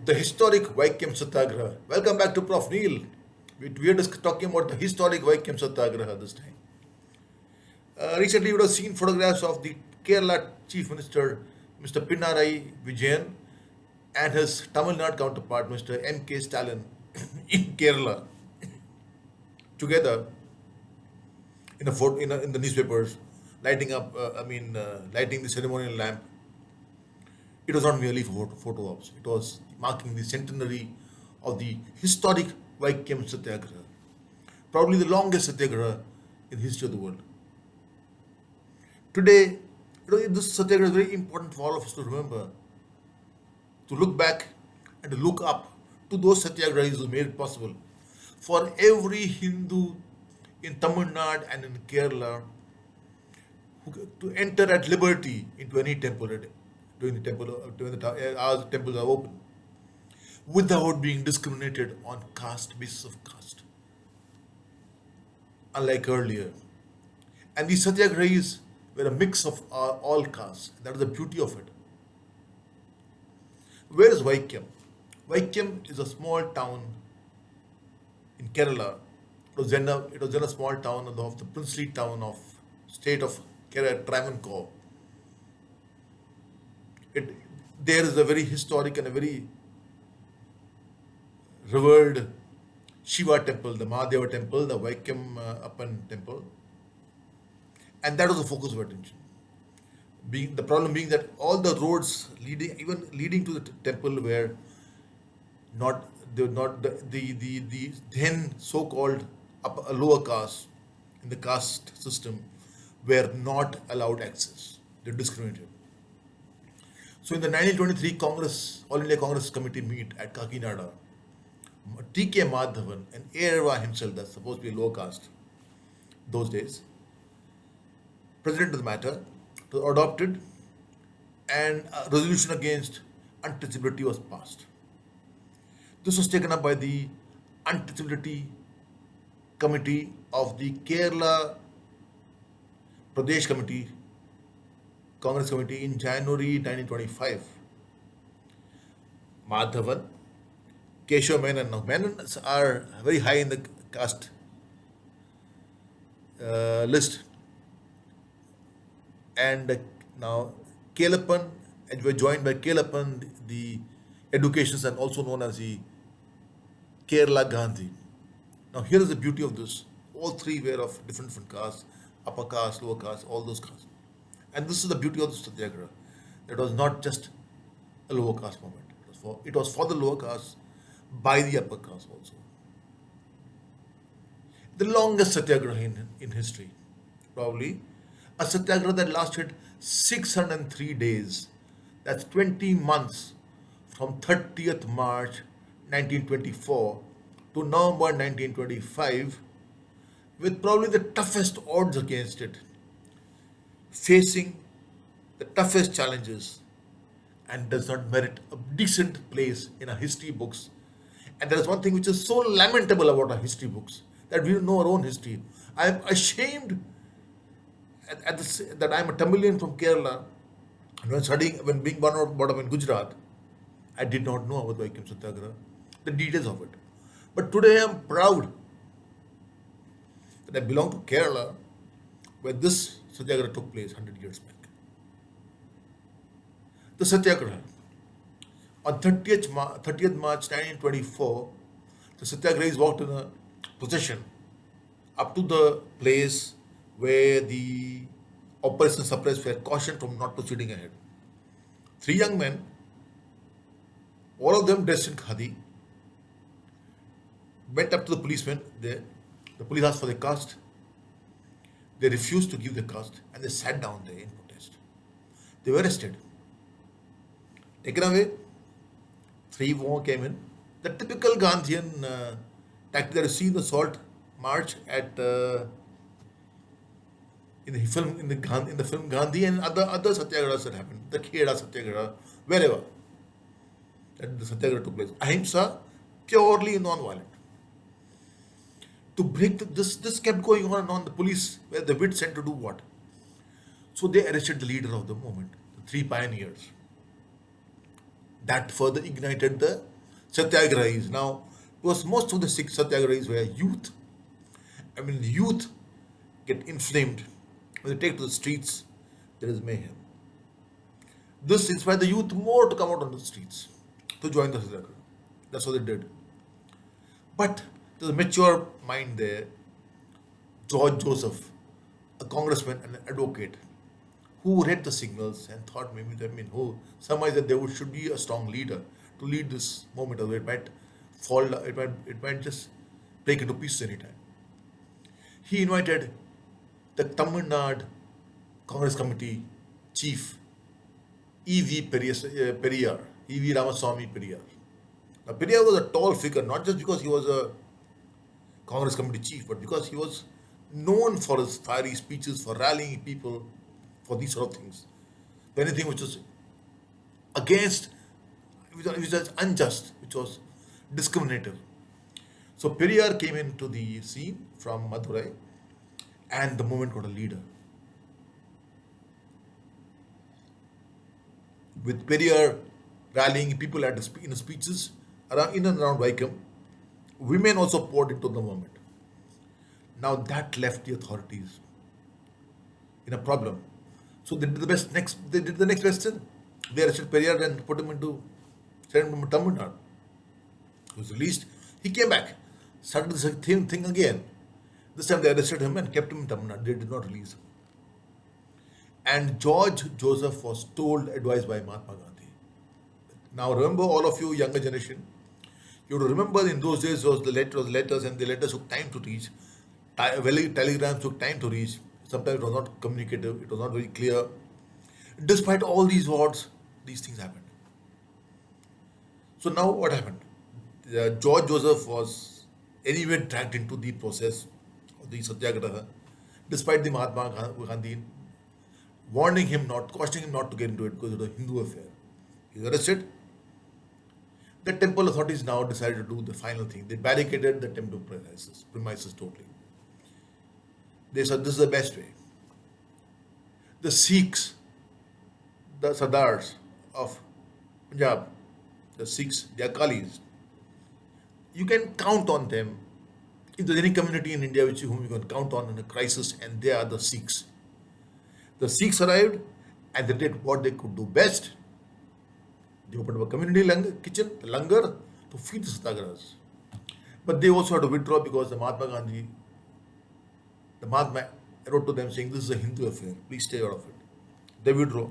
The historic Vaikom Satyagraha. Welcome back to Profneel. We are just talking about the historic Vaikom Satyagraha this time. Recently, you would have seen photographs of the Kerala Chief Minister, Mr. Pinarayi Vijayan, and his Tamil Nadu counterpart, Mr. M.K. Stalin, in Kerala, together in a photo in the newspapers, lighting up. Lighting the ceremonial lamp. It was not merely for photo ops. It was marking the centenary of the historic Vaikom Satyagraha, probably the longest satyagraha in the history of the world. Today, this satyagraha is very important for all of us to remember, to look back and to look up to those satyagrahis who made it possible for every Hindu in Tamil Nadu and in Kerala to enter at liberty into any temple during the hours the temples are open, without being discriminated on caste basis of caste, unlike earlier. And these satyagrahis were a mix of all castes. That is the beauty of it. Where is Vaikom? Vaikom is a small town in Kerala. It was then a small town of the princely town of state of Kerala, Travancore. It there is a very historic and a very revered Shiva temple, the Mahadeva temple, the Vaikom Appan temple, and that was the focus of attention. Being the problem being that all the roads leading to the temple were not they were not the then so-called lower caste in the caste system were not allowed access. They discriminated. So in the 1923 Congress, All India Congress Committee meet at Kakinada, T.K. Madhavan and Erwa himself, that's supposed to be low caste those days, presented the matter, it was adopted, and a resolution against untouchability was passed. This was taken up by the Untouchability Committee of the Kerala Pradesh Committee, Congress Committee in January 1925. Madhavan, Keshav Menon. Now, Menons are very high in the caste list. And now Kelapan, and we're joined by Kelapan, the educations, and also known as the Kerala Gandhi. Now, here is the beauty of this. All three were of different castes, upper caste, lower caste, all those castes. And this is the beauty of the Satyagraha. It was not just a lower caste movement. It was for the lower caste by the upper caste also. The longest Satyagraha in history, probably. A Satyagraha that lasted 603 days. That's 20 months from 30th March 1924 to November 1925, with probably the toughest odds against it, facing the toughest challenges, and does not merit a decent place in our history books. And there is one thing which is so lamentable about our history books, that we don't know our own history. I am ashamed that I am a Tamilian from Kerala. And when being brought up in Gujarat, I did not know about Vaikom Satyagraha, the details of it. But today I am proud that I belong to Kerala, where this Satyagraha took place 100 years back. The Satyagraha. On 30th March 1924, the Satyagrahis walked in a procession up to the place where the Operation Suppress were cautioned from not proceeding ahead. Three young men, all of them dressed in khadi, went up to the policemen there. The police asked for the caste. They refused to give the caste, and they sat down there in protest. They were arrested, taken away. Three more came in. The typical Gandhian tactic that you see in the Salt March at in the film Gandhi, and other satyagrahas that happened, the Kheda Satyagraha, wherever that the satyagraha took place. Ahimsa, purely non-violent. To break this kept going on and on. The police were the wit sent to do what? So they arrested the leader of the movement, the three pioneers. That further ignited the Satyagrahis. Now, because most of the Sikh Satyagrahis were youth. I mean, youth get inflamed. When they take to the streets, there is mayhem. This inspired the youth more to come out on the streets to join the Satyagraha. That's what they did. But there's a mature mind there, George Joseph, a congressman and an advocate, who read the signals and thought maybe, who surmised that there should be a strong leader to lead this movement, or it might fall, it might just break into pieces anytime. He invited the Tamil Nadu Congress Committee chief, Periyar, E.V. Ramaswamy Periyar. Now, Periyar was a tall figure, not just because he was a Congress Committee chief, but because he was known for his fiery speeches, for rallying people, for these sort of things. For anything which was against, which was unjust, which was discriminative. So Periyar came into the scene from Madurai, and the movement got a leader. With Periyar rallying people at in his speeches around, in and around Vaikom, women also poured into the movement. Now that left the authorities in a problem. So they did the best next. They did the next best thing. They arrested Periyar and sent him to Tamil Nadu. He was released. He came back, started the same thing again. This time they arrested him and kept him in Tamil Nadu. They did not release him. And George Joseph was told, advised by Mahatma Gandhi. Now remember, all of you younger generation, you have to remember in those days was the letters, and the letters took time to reach. Telegrams took time to reach. Sometimes it was not communicative. It was not very clear. Despite all these words, these things happened. So now what happened? George Joseph was anyway dragged into the process of the Satyagraha, despite the Mahatma Gandhi warning him not, cautioning him not to get into it because it was a Hindu affair. He was arrested. The temple authorities now decided to do the final thing. They barricaded the temple premises totally. They said this is the best way. The Sikhs, the Sardars of Punjab, the Sikhs, the Akalis, you can count on them. If there's any community in India whom you can count on in a crisis, and they are the Sikhs. The Sikhs arrived and they did what they could do best. They opened up a community kitchen, the langar, to feed the Satyagrahas. But they also had to withdraw because the Mahatma wrote to them saying, this is a Hindu affair, please stay out of it. They withdraw.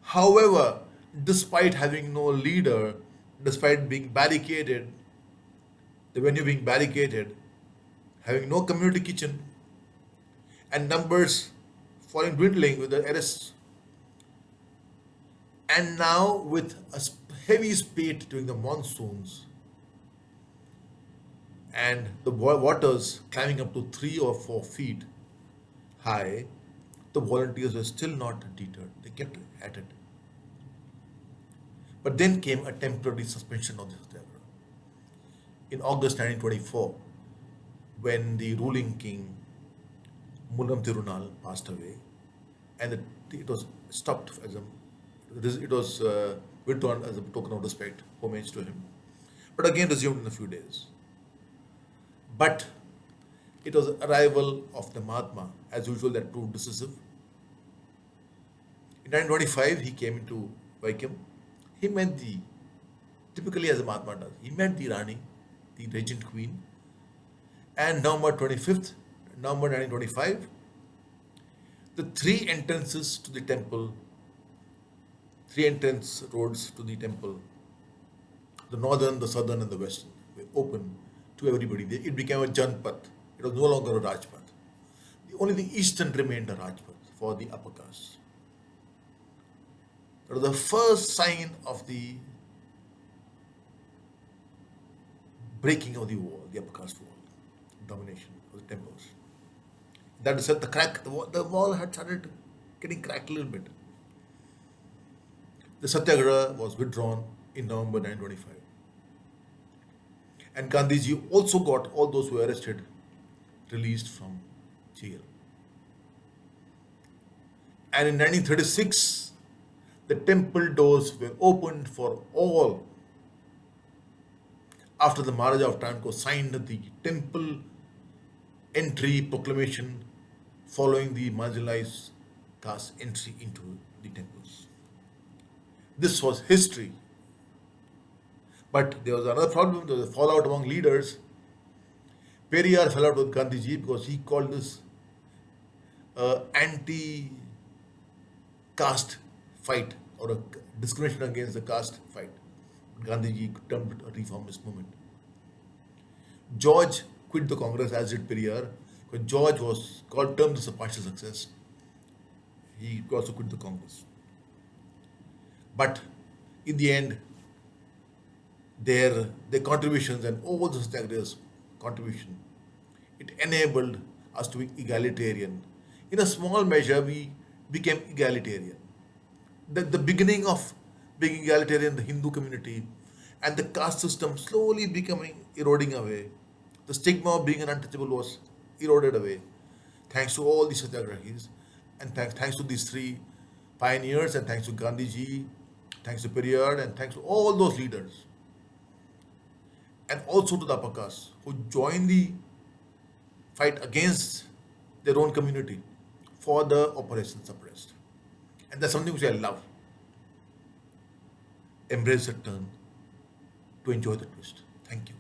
However, despite having no leader, despite being barricaded, the venue being barricaded, having no community kitchen, and numbers falling dwindling with the arrests, and now with a heavy spate during the monsoons, and the waters climbing up to 3 or 4 feet high, the volunteers were still not deterred. They kept at it. But then came a temporary suspension of the Satyagraha. In August 1924, when the ruling king Mulam Tirunal passed away, and it was stopped it was withdrawn as a token of respect, homage to him, but again resumed in a few days. But it was the arrival of the Mahatma, as usual, that proved decisive. In 1925, he came into Vaikom. He met typically as a Mahatma does, he met the Rani, the regent queen, and November 1925, the 3 entrances to the temple, 3 entrance roads to the temple, the northern, the southern, and the western, were open to everybody. It became a Janpath. It was no longer a Rajpath. Only the eastern remained a Rajpath for the upper caste. That was the first sign of the breaking of the wall, the upper caste wall, domination of the temples. That is at the wall had started getting cracked a little bit. The Satyagraha was withdrawn in November 1925. And Gandhiji also got all those who were arrested released from jail. And in 1936, The temple doors were opened for all after the Maharaja of Travancore signed the temple entry proclamation following the marginalized caste entry into the temples. This was history. But there was another problem, there was a fallout among leaders. Periyar fell out with Gandhiji because he called this anti caste fight or a discrimination against the caste fight. Gandhiji termed it a reformist movement. George quit the Congress, as did Periyar, because George was called termed as a partial success. He also quit the Congress. But in the end, their contributions and all the Satyagrahas' contribution, it enabled us to be egalitarian. In a small measure, we became egalitarian. The beginning of being egalitarian, the Hindu community, and the caste system slowly becoming eroding away. The stigma of being an untouchable was eroded away, thanks to all these Satyagrahis, and thanks to these three pioneers, and thanks to Gandhiji, thanks to Periyar, and thanks to all those leaders, and also to the upper caste who joined the fight against their own community for the oppression suppressed. And that's something which I love. Embrace the turn to enjoy the twist. Thank you.